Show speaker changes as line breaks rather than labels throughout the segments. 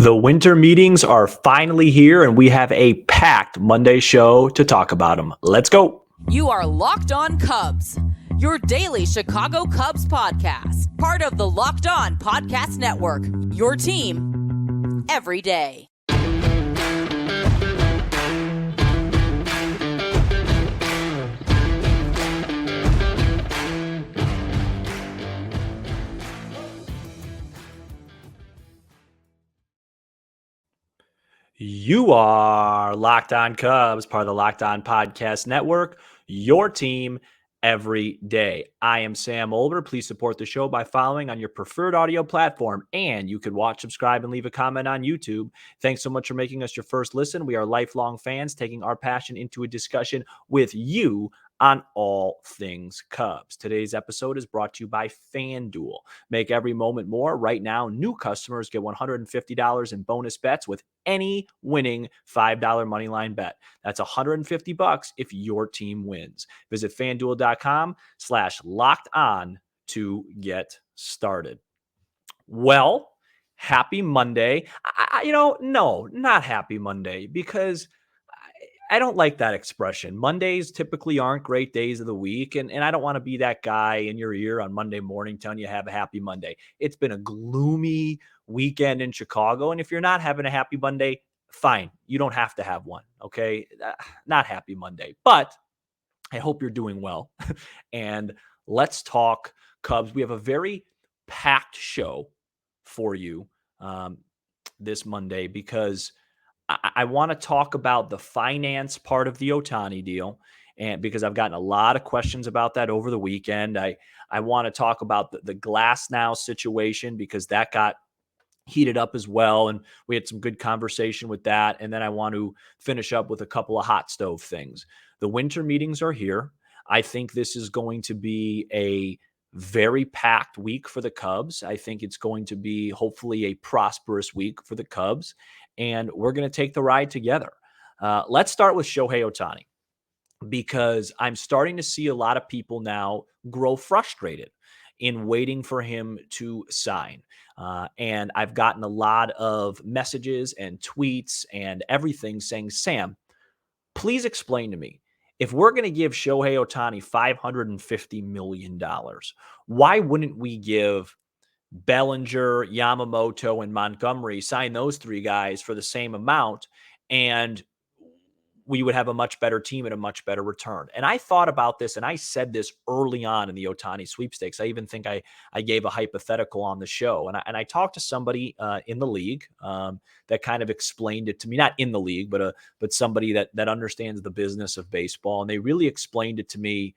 The winter meetings are finally here, and we have a packed Monday show to talk about them. Let's go.
You are Locked On Cubs, your daily Chicago Cubs podcast, part of the Locked On Podcast Network, your team every day.
You are Locked On Cubs, part of the Locked On Podcast Network, your team every day. I am Sam Olver. Please support the show by following on your preferred audio platform, and you could watch, subscribe, and leave a comment on YouTube. Thanks so much for making us your first listen. We are lifelong fans taking our passion into a discussion with you on all things Cubs. Today's episode is brought to you by FanDuel. Make every moment more. Right now, new customers get $150 in bonus bets with any winning $5 moneyline bet. That's $150 if your team wins. Visit FanDuel.com/locked on to get started. Well, happy Monday. No, not happy Monday, because I don't like that expression. Mondays typically aren't great days of the week, and I don't want to be that guy in your ear on Monday morning telling you have a happy Monday. It's been a gloomy weekend in Chicago, and if you're not having a happy Monday, fine. You don't have to have one, okay? Not happy Monday, but I hope you're doing well. And let's talk Cubs. We have a very packed show for you this Monday, because I want to talk about the finance part of the Ohtani deal, and because I've gotten a lot of questions about that over the weekend. I want to talk about the Glass Now situation, because that got heated up as well, and we had some good conversation with that. And then I want to finish up with a couple of hot stove things. The winter meetings are here. I think this is going to be a very packed week for the Cubs. I think it's going to be hopefully a prosperous week for the Cubs, and we're going to take the ride together. Let's start with Shohei Otani, because I'm starting to see a lot of people now grow frustrated in waiting for him to sign. And I've gotten a lot of messages and tweets and everything saying, Sam, please explain to me, if we're going to give Shohei Otani $550 million, why wouldn't we give Bellinger, Yamamoto, and Montgomery, sign those three guys for the same amount, and we would have a much better team and a much better return? And I thought about this, and I said this early on in the Ohtani sweepstakes. I even think I gave a hypothetical on the show, and I talked to somebody in the league that kind of explained it to me. Not in the league, but somebody that understands the business of baseball, and they really explained it to me.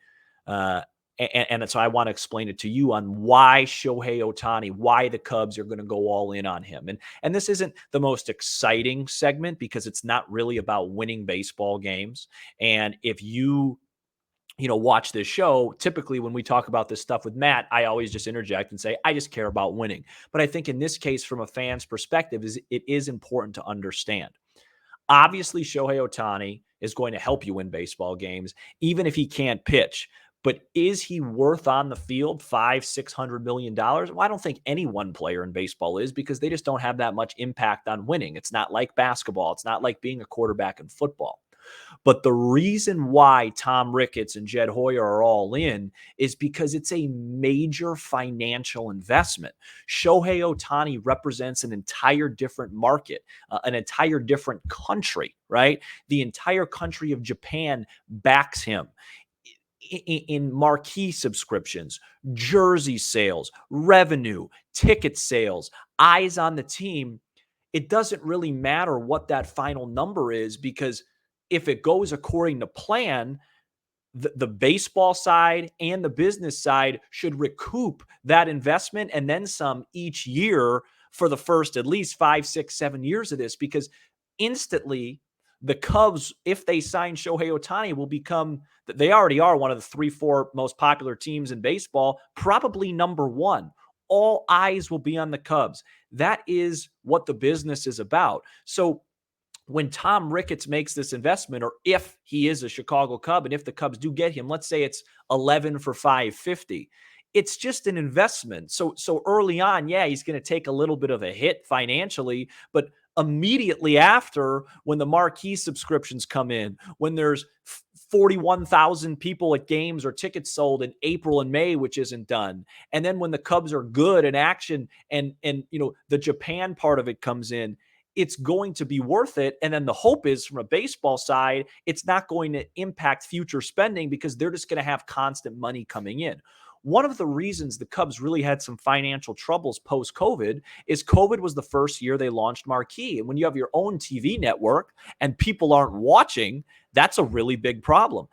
And so I want to explain it to you on why Shohei Otani, why the Cubs are going to go all in on him. And this isn't the most exciting segment, because it's not really about winning baseball games. And if you watch this show, typically when we talk about this stuff with Matt, I always just interject and say, I just care about winning. But I think in this case, from a fan's perspective, it is important to understand. Obviously, Shohei Otani is going to help you win baseball games, even if he can't pitch. But is he worth on the field $500-600 million? Well, I don't think any one player in baseball is, because they just don't have that much impact on winning. It's not like basketball. It's not like being a quarterback in football. But the reason why Tom Ricketts and Jed Hoyer are all in is because it's a major financial investment. Shohei Otani represents an entire different market, an entire different country, right? The entire country of Japan backs him in marquee subscriptions, jersey sales, revenue, ticket sales, eyes on the team. It doesn't really matter what that final number is, because if it goes according to plan, the baseball side and the business side should recoup that investment and then some each year for the first at least 5, 6, 7 years of this, because instantly the Cubs, if they sign Shohei Otani, will become, they already are one of the 3-4 most popular teams in baseball, probably number one. All eyes will be on the Cubs. That is what the business is about. So when Tom Ricketts makes this investment, or if he is a Chicago Cub, and if the Cubs do get him, let's say it's 11 for $550. it's just an investment. So early on, yeah, he's going to take a little bit of a hit financially, but immediately after, when the marquee subscriptions come in, when there's 41,000 people at games or tickets sold in April and May, which isn't done, and then when the Cubs are good in action, and the Japan part of it comes in, it's going to be worth it. And then the hope is, from a baseball side, it's not going to impact future spending because they're just going to have constant money coming in. One of the reasons the Cubs really had some financial troubles post-COVID is COVID was the first year they launched Marquee. And when you have your own TV network and people aren't watching, that's a really big problem.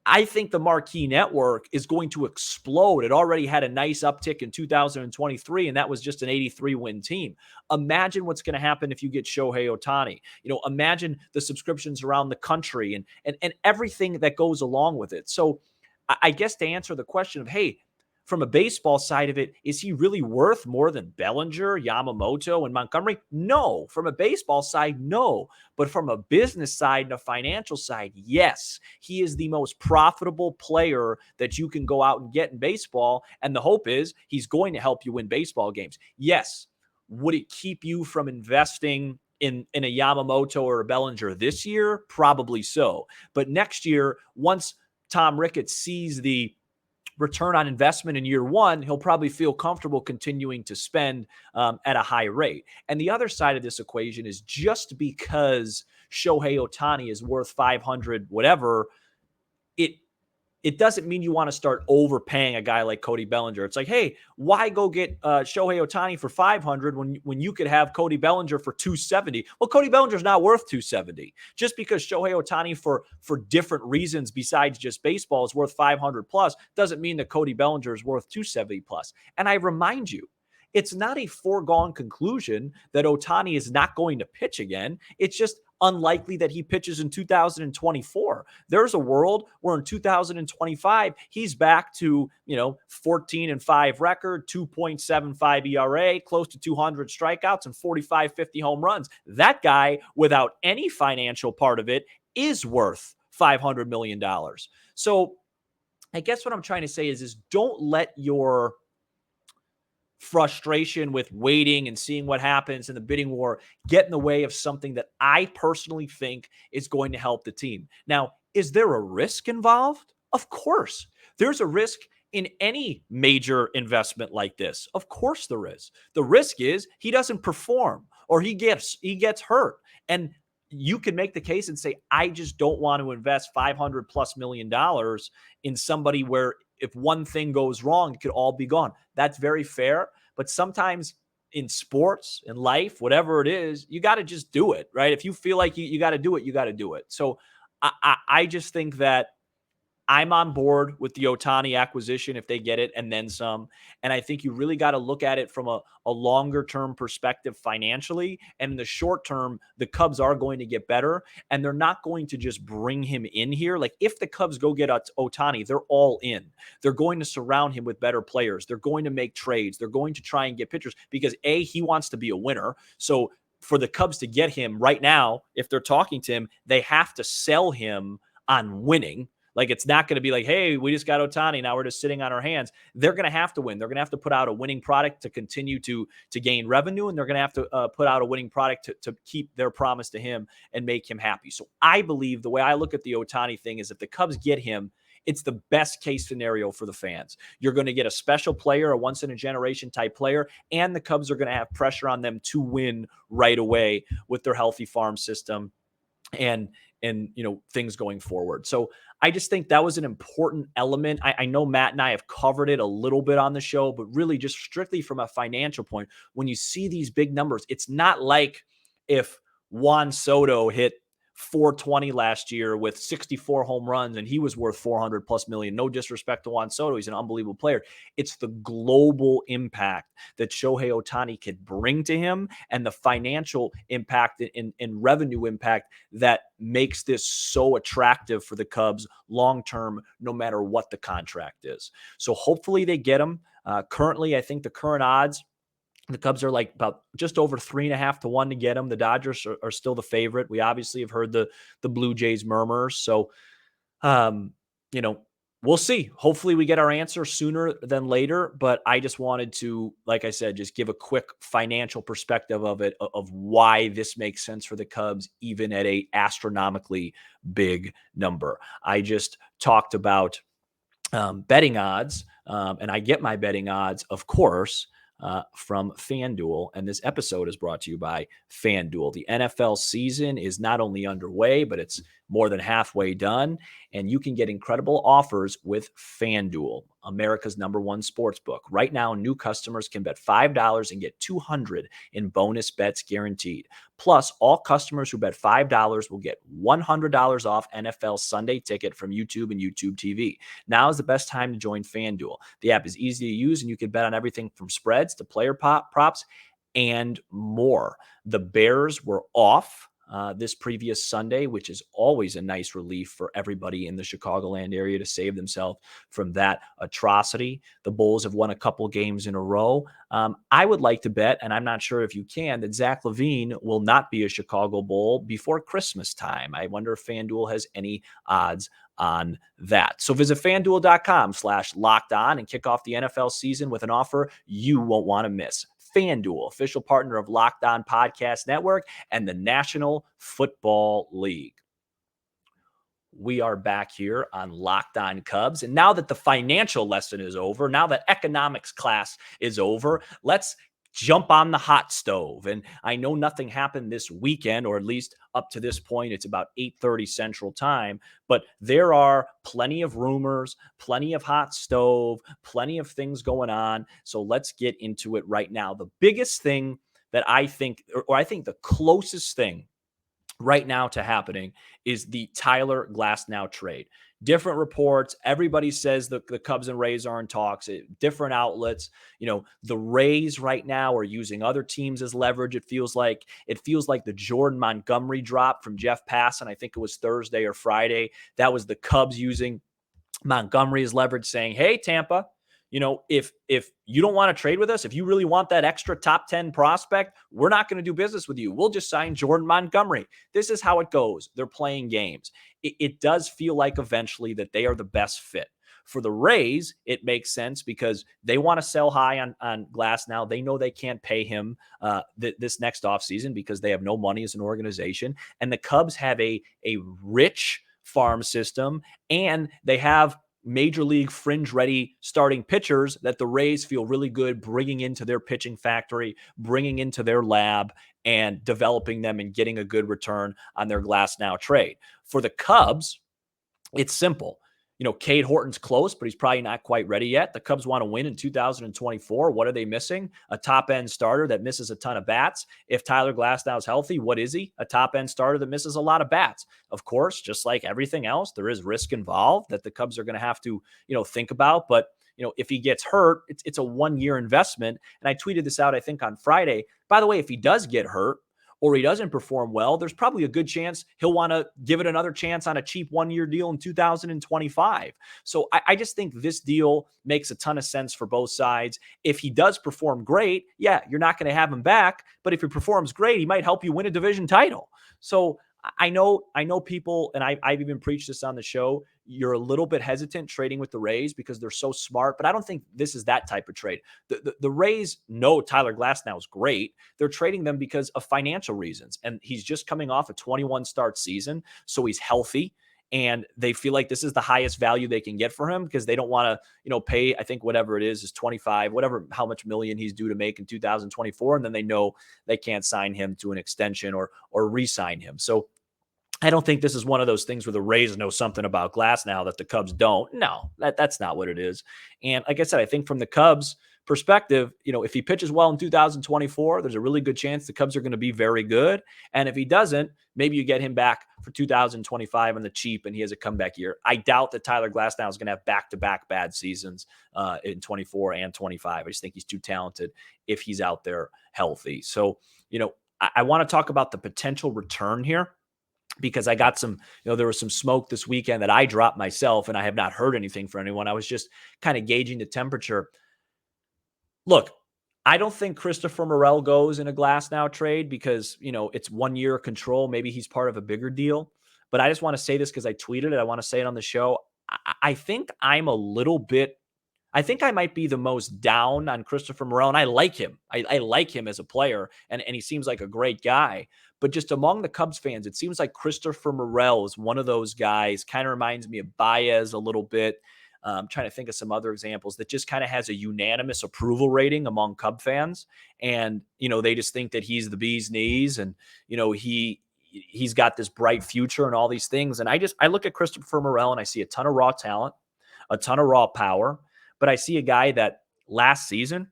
I think the Marquee Network is going to explode. It already had a nice uptick in 2023, and that was just an 83-win team. Imagine what's going to happen if you get Shohei Otani. Imagine the subscriptions around the country and everything that goes along with it. So I guess to answer the question of, hey, from a baseball side of it, is he really worth more than Bellinger, Yamamoto, and Montgomery? No. From a baseball side, no. But from a business side and a financial side, yes. He is the most profitable player that you can go out and get in baseball. And the hope is he's going to help you win baseball games. Yes. Would it keep you from investing in a Yamamoto or a Bellinger this year? Probably so. But next year, once Tom Ricketts sees the return on investment in year one, he'll probably feel comfortable continuing to spend at a high rate. And the other side of this equation is, just because Shohei Otani is worth 500 whatever, it doesn't mean you want to start overpaying a guy like Cody Bellinger. It's like, hey, why go get Shohei Otani for 500 when you could have Cody Bellinger for 270? Well, Cody Bellinger's not worth 270. Just because Shohei Otani for different reasons besides just baseball is worth 500 plus doesn't mean that Cody Bellinger is worth 270 plus. And I remind you, it's not a foregone conclusion that Otani is not going to pitch again. It's just unlikely that he pitches in 2024. There's a world where in 2025, he's back to, 14-5 record, 2.75 ERA, close to 200 strikeouts and 45-50 home runs. That guy, without any financial part of it, is worth $500 million. So I guess what I'm trying to say is don't let your frustration with waiting and seeing what happens in the bidding war get in the way of something that I personally think is going to help the team. Now, is there a risk involved? Of course. There's a risk in any major investment like this. Of course there is. The risk is he doesn't perform or he gets hurt. And you can make the case and say, I just don't want to invest $500+ million in somebody where if one thing goes wrong, it could all be gone. That's very fair. But sometimes in sports, in life, whatever it is, you got to just do it, right? If you feel like you got to do it, you got to do it. So I just think that I'm on board with the Ohtani acquisition if they get it and then some. And I think you really got to look at it from a longer term perspective financially. And in the short term, the Cubs are going to get better and they're not going to just bring him in here. Like if the Cubs go get Ohtani, they're all in. They're going to surround him with better players. They're going to make trades. They're going to try and get pitchers because he wants to be a winner. So for the Cubs to get him right now, if they're talking to him, they have to sell him on winning. Like it's not going to be like, hey, we just got Ohtani, now we're just sitting on our hands. They're going to have to win. They're going to have to put out a winning product to continue to gain revenue, and they're going to have to put out a winning product to keep their promise to him and make him happy. So I believe the way I look at the Ohtani thing is if the Cubs get him, it's the best case scenario for the fans. You're going to get a special player, a once-in-a-generation type player, and the Cubs are going to have pressure on them to win right away with their healthy farm system and things going forward. So I just think that was an important element. I know Matt and I have covered it a little bit on the show, but really just strictly from a financial point, when you see these big numbers, it's not like if Juan Soto hit 420 last year with 64 home runs and he was worth 400+ million. No disrespect to Juan Soto. He's an unbelievable player. It's the global impact that Shohei Otani could bring to him and the financial impact and revenue impact that makes this so attractive for the Cubs long-term, no matter what the contract is. So hopefully they get him. Currently, I think the current odds, the Cubs are like about just over 3.5 to 1 to get him. The Dodgers are still the favorite. We obviously have heard the Blue Jays murmurs. So, we'll We'll see. Hopefully we get our answer sooner than later, but I just wanted to, like I said, just give a quick financial perspective of it, of why this makes sense for the Cubs, even at a astronomically big number. I just talked about betting odds, and I get my betting odds, of course, from FanDuel. And this episode is brought to you by FanDuel. The NFL season is not only underway, but it's more than halfway done. And you can get incredible offers with FanDuel, America's #1 sports book. Right now, new customers can bet $5 and get $200 in bonus bets guaranteed. Plus, all customers who bet $5 will get $100 off NFL Sunday Ticket from YouTube and YouTube TV. Now is the best time to join FanDuel. The app is easy to use, and you can bet on everything from spreads to player props and more. The Bears were off this previous Sunday, which is always a nice relief for everybody in the Chicagoland area to save themselves from that atrocity. The Bulls have won a couple games in a row. I would like to bet, and I'm not sure if you can, that Zach LaVine will not be a Chicago Bull before Christmas time. I wonder if FanDuel has any odds on that. So visit FanDuel.com/lockedon and kick off the NFL season with an offer you won't want to miss. FanDuel, official partner of Locked On Podcast Network and the National Football League. We are back here on Locked On Cubs. And now that the financial lesson is over, now that economics class is over, let's jump on the hot stove. And I know nothing happened this weekend, or at least up to this point, it's about 8:30 Central Time, but there are plenty of rumors, plenty of hot stove, plenty of things going on. So let's get into it right now. The biggest thing that I think, or I think the closest thing right now to happening, is the Tyler Glasnow trade. Different reports. Everybody says the Cubs and Rays are in talks. Different outlets. The Rays right now are using other teams as leverage. It feels like the Jordan Montgomery drop from Jeff Passan. I think it was Thursday or Friday. That was the Cubs using Montgomery as leverage, saying, "Hey, Tampa, if you don't want to trade with us, if you really want that extra top 10 prospect, we're not going to do business with you. We'll just sign Jordan Montgomery." This is how it goes. They're playing games. It does feel like eventually that they are the best fit. For the Rays, it makes sense because they want to sell high on Glasnow. They know they can't pay him this next offseason because they have no money as an organization. And the Cubs have a rich farm system, and they have major league fringe ready starting pitchers that the Rays feel really good bringing into their pitching factory, bringing into their lab, and developing them and getting a good return on their Glasnow trade. For the Cubs, it's simple. Cade Horton's close, but he's probably not quite ready yet. The Cubs want to win in 2024. What are they missing? A top-end starter that misses a ton of bats. If Tyler Glasnow's healthy, what is he? A top-end starter that misses a lot of bats. Of course, just like everything else, there is risk involved that the Cubs are going to have to, think about. But, if he gets hurt, it's a one-year investment. And I tweeted this out, I think, on Friday. By the way, if he does get hurt, or he doesn't perform well, there's probably a good chance he'll want to give it another chance on a cheap one-year deal in 2025. So I just think this deal makes a ton of sense for both sides. If he does perform great, yeah, you're not going to have him back. But if he performs great, he might help you win a division title. So I know people, and I've even preached this on the show, you're a little bit hesitant trading with the Rays because they're so smart, but I don't think this is that type of trade. The Rays know Tyler Glasnow is great. They're trading them because of financial reasons, and he's just coming off a 21-start season, so he's healthy, and they feel like this is the highest value they can get for him because they don't want to, pay, I think whatever it is 25, how much million he's due to make in 2024, and then they know they can't sign him to an extension or re-sign him. So I don't think this is one of those things where the Rays know something about Glasnow that the Cubs don't. No, that's not what it is. And like I said, I think from the Cubs perspective, if he pitches well in 2024, there's a really good chance the Cubs are going to be very good. And if he doesn't, maybe you get him back for 2025 on the cheap and he has a comeback year. I doubt that Tyler Glasnow is going to have back-to-back bad seasons in 24 and 25. I just think he's too talented if he's out there healthy. So, I want to talk about the potential return here, because I got some, there was some smoke this weekend that I dropped myself, and I have not heard anything from anyone. I was just kind of gauging the temperature. Look, I don't think Christopher Morel goes in a Glasnow trade because, it's 1 year control. Maybe he's part of a bigger deal. But I just want to say this because I tweeted it. I want to say it on the show. I think I think I might be the most down on Christopher Morel, and I like him. I like him as a player, and he seems like a great guy. But just among the Cubs fans, it seems like Christopher Morel is one of those guys, kind of reminds me of Baez a little bit. Trying to think of some other examples that just kind of has a unanimous approval rating among Cub fans. And, they just think that he's the bee's knees and, he's got this bright future and all these things. And I look at Christopher Morel and I see a ton of raw talent, a ton of raw power, but I see a guy that last season,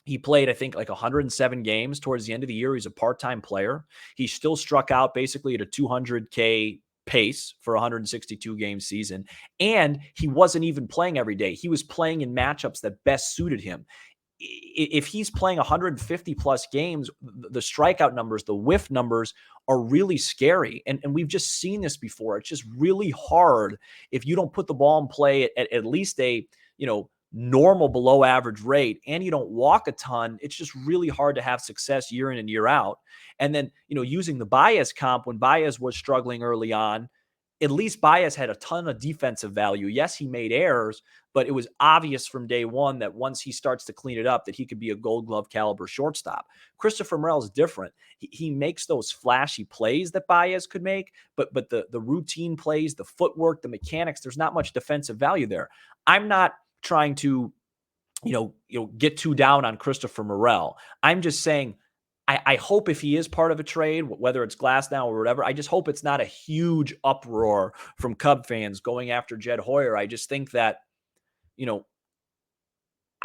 he played, I think, like 107 games towards the end of the year. He's a part-time player. He still struck out basically at a 200K pace for a 162 game season. And he wasn't even playing every day. He was playing in matchups that best suited him. If he's playing 150 plus games, the strikeout numbers, the whiff numbers are really scary. And we've just seen this before. It's just really hard if you don't put the ball in play at least a, normal below average rate and you don't walk a ton. It's just really hard to have success year in and year out. And then, using the Baez comp, when Baez was struggling early on, at least Baez had a ton of defensive value. Yes, he made errors, but it was obvious from day one that once he starts to clean it up, that he could be a Gold Glove caliber shortstop. Christopher Morel is different. He makes those flashy plays that Baez could make, but the routine plays, the footwork, the mechanics, there's not much defensive value there. I'm not trying to, get too down on Christopher Morel. I'm just saying, I hope if he is part of a trade, whether it's Glasnow or whatever, I just hope it's not a huge uproar from Cub fans going after Jed Hoyer. I just think that,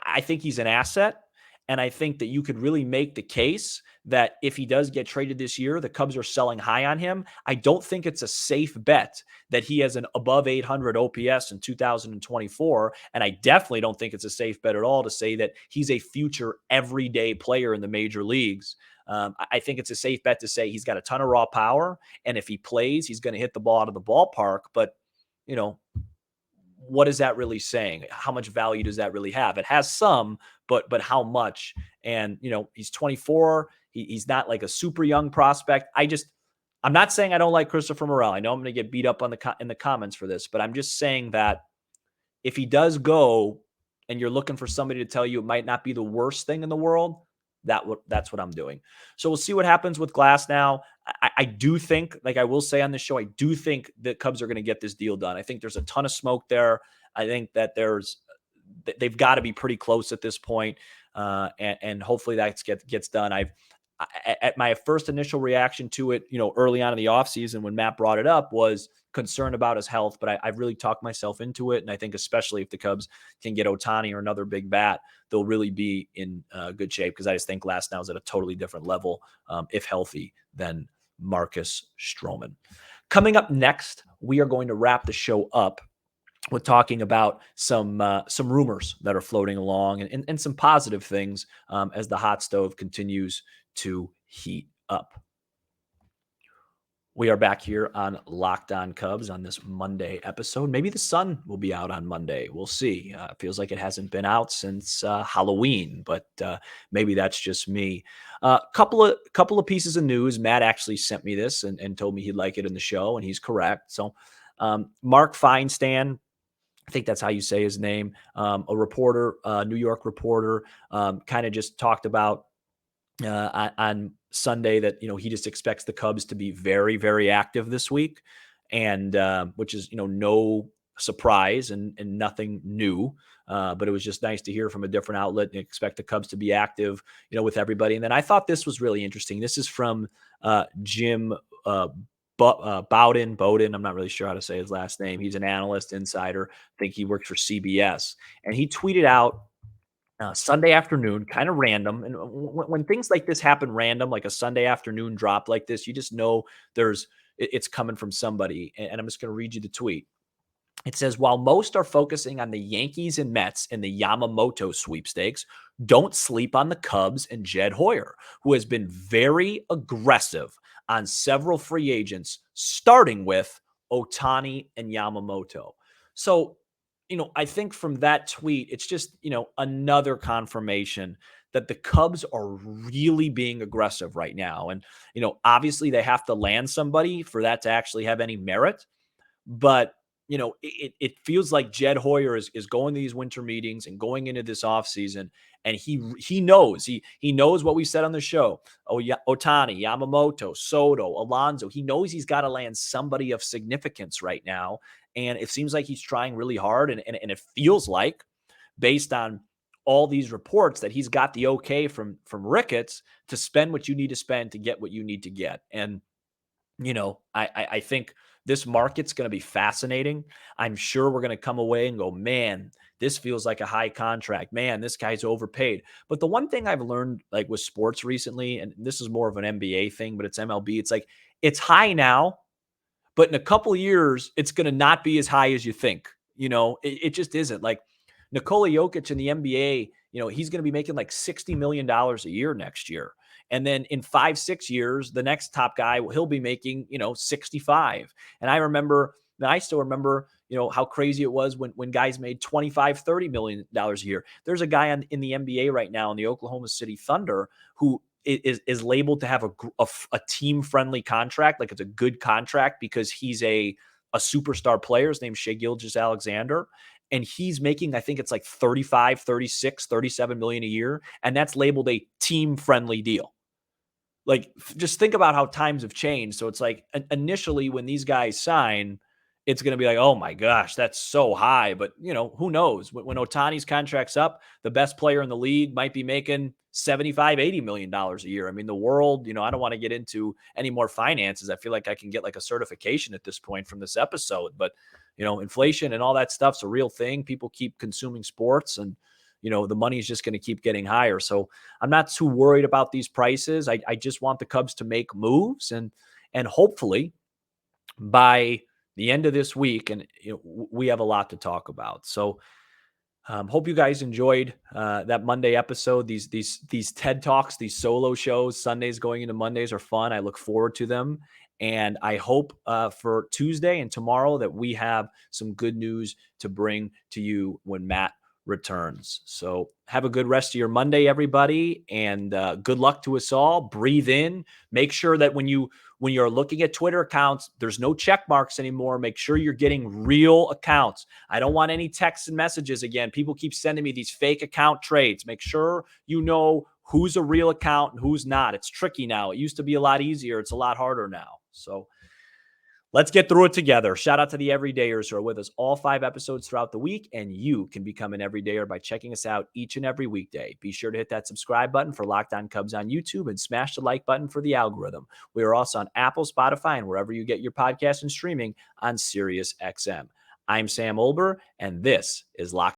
I think he's an asset. And I think that you could really make the case that if he does get traded this year, the Cubs are selling high on him. I don't think it's a safe bet that he has an above 800 OPS in 2024. And I definitely don't think it's a safe bet at all to say that he's a future everyday player in the major leagues. I think it's a safe bet to say he's got a ton of raw power. And if he plays, he's going to hit the ball out of the ballpark. But, what is that really saying? How much value does that really have? It has some, but how much? And, he's 24. He's not like a super young prospect. I'm not saying I don't like Christopher Morel. I know I'm going to get beat up in the comments for this, but I'm just saying that if he does go and you're looking for somebody to tell you it might not be the worst thing in the world, that's what I'm doing. So we'll see what happens with Glasnow. I do think, like I will say on the show, I do think the Cubs are going to get this deal done. I think there's a ton of smoke there. I think that they've got to be pretty close at this point, and hopefully that gets done. At my first initial reaction to it, early on in the offseason when Matt brought it up, was concerned about his health, but I've really talked myself into it. And I think especially if the Cubs can get Ohtani or another big bat, they'll really be in good shape, because I just think Glasnow is at a totally different level, if healthy, than Marcus Stroman. Coming up next, we are going to wrap the show up with talking about some rumors that are floating along and some positive things as the hot stove continues to heat up. We are back here on Locked On Cubs on this Monday episode. Maybe the sun will be out on Monday. We'll see. It feels like it hasn't been out since Halloween, but maybe that's just me. Couple of pieces of news. Matt actually sent me this and told me he'd like it in the show, and he's correct. So Mark Feinstan, I think that's how you say his name, a reporter, New York reporter, kind of just talked about on Sunday that, he just expects the Cubs to be very, very active this week, and which is, no surprise and nothing new. But it was just nice to hear from a different outlet and expect the Cubs to be active, with everybody. And then I thought this was really interesting. This is from Jim Bowden. I'm not really sure how to say his last name. He's an analyst, insider. I think he works for CBS. And he tweeted out Sunday afternoon, kind of random. And when things like this happen random, like a Sunday afternoon drop like this, you just know it's coming from somebody. And I'm just going to read you the tweet. It says, while most are focusing on the Yankees and Mets in the Yamamoto sweepstakes, don't sleep on the Cubs and Jed Hoyer, who has been very aggressive on several free agents, starting with Ohtani and Yamamoto. So, I think from that tweet, it's just, another confirmation that the Cubs are really being aggressive right now. And, obviously they have to land somebody for that to actually have any merit. But it feels like Jed Hoyer is going to these winter meetings and going into this offseason, and he knows what we said on the show. Oh, yeah, Ohtani, Yamamoto, Soto, Alonso. He knows he's got to land somebody of significance right now, and it seems like he's trying really hard, and it feels like, based on all these reports, that he's got the okay from Ricketts to spend what you need to spend to get what you need to get. And I think this market's going to be fascinating. I'm sure we're going to come away and go, man, this feels like a high contract. Man, this guy's overpaid. But the one thing I've learned, like with sports recently, and this is more of an NBA thing, but it's MLB, it's like it's high now, but in a couple of years, it's going to not be as high as you think. It just isn't. Like Nikola Jokic in the NBA, he's going to be making like $60 million a year next year. And then in 5-6 years, the next top guy, he'll be making, 65. And I still remember, how crazy it was when guys made $25-30 million a year. There's a guy in the NBA right now in the Oklahoma City Thunder who is labeled to have a team-friendly contract. Like, it's a good contract because he's a superstar player. His name's Shai Gilgeous-Alexander. And he's making, I think it's like 35, 36, 37 million a year. And that's labeled a team-friendly deal. Like, just think about how times have changed. So it's like initially when these guys sign, it's going to be like, oh my gosh, that's so high. But, who knows? When Ohtani's contract's up, the best player in the league might be making $75-80 million a year. I mean, the world, I don't want to get into any more finances. I feel like I can get like a certification at this point from this episode. But, inflation and all that stuff's a real thing. People keep consuming sports, and the money is just going to keep getting higher. So I'm not too worried about these prices. I just want the Cubs to make moves, and hopefully by the end of this week, and we have a lot to talk about. So hope you guys enjoyed that Monday episode. These TED Talks, these solo shows, Sundays going into Mondays are fun. I look forward to them. And I hope for Tuesday and tomorrow that we have some good news to bring to you when Matt returns. So have a good rest of your Monday, everybody, and good luck to us all. Breathe in. Make sure that when you're looking at Twitter accounts, there's no check marks anymore. Make sure you're getting real accounts. I don't want any texts and messages again. People keep sending me these fake account trades. Make sure you know who's a real account and who's not. It's tricky now. It used to be a lot easier. It's a lot harder now. So let's get through it together. Shout out to the everydayers who are with us all 5 episodes throughout the week, and you can become an everydayer by checking us out each and every weekday. Be sure to hit that subscribe button for Locked On Cubs on YouTube and smash the like button for the algorithm. We are also on Apple, Spotify, and wherever you get your podcasts and streaming on SiriusXM. I'm Sam Olber, and this is Locked